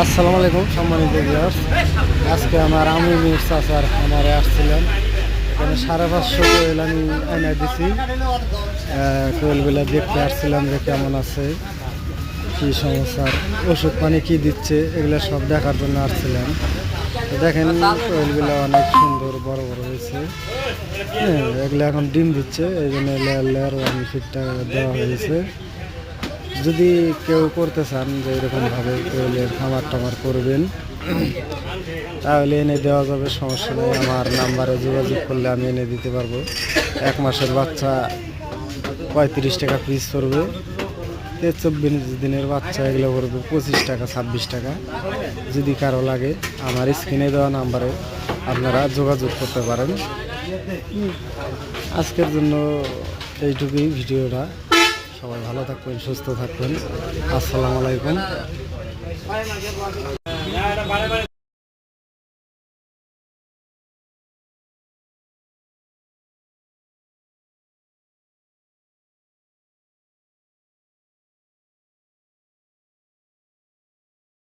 আসসালামু আলাইকুম সম্মানিত ভিউয়ার্স। আজকে আমার মির চাচার খামারে আসছিলাম। এখানে 550 কোয়েল আমি এনে দিছি। কোয়েলগুলো দেখতে আসছিলাম যে কেমন আছে, কী সমস্যার, ওষুধ পানি কী দিচ্ছে, এগুলো সব দেখার জন্য আসছিলাম। তো দেখেন কোয়েলগুলো অনেক সুন্দর বড় বড় হয়েছে। হ্যাঁ, এগুলো এখন ডিম দিচ্ছে, এই জন্য লেয়ার ওয়ান ফিটটা দেওয়া হয়েছে। যদি কেউ করতে চান যে এরকমভাবে কোয়েলের খামার টামার করবেন, তাহলে এনে দেওয়া যাবে, সমস্যা নেই। আমার নাম্বারে যোগাযোগ করলে আমি এনে দিতে পারবো। 1 মাসের বাচ্চা 35 টাকা পিস পড়বে। 24 দিনের বাচ্চা এগুলো পড়বে 25 টাকা 26 টাকা। যদি কারো লাগে আমার স্ক্রিনে দেওয়া নাম্বারে আপনারা যোগাযোগ করতে পারেন। আজকের জন্য এইটুকুই ভিডিওটা। সবাই ভালো থাকবেন, সুস্থ থাকবেন। আসসালামু আলাইকুম।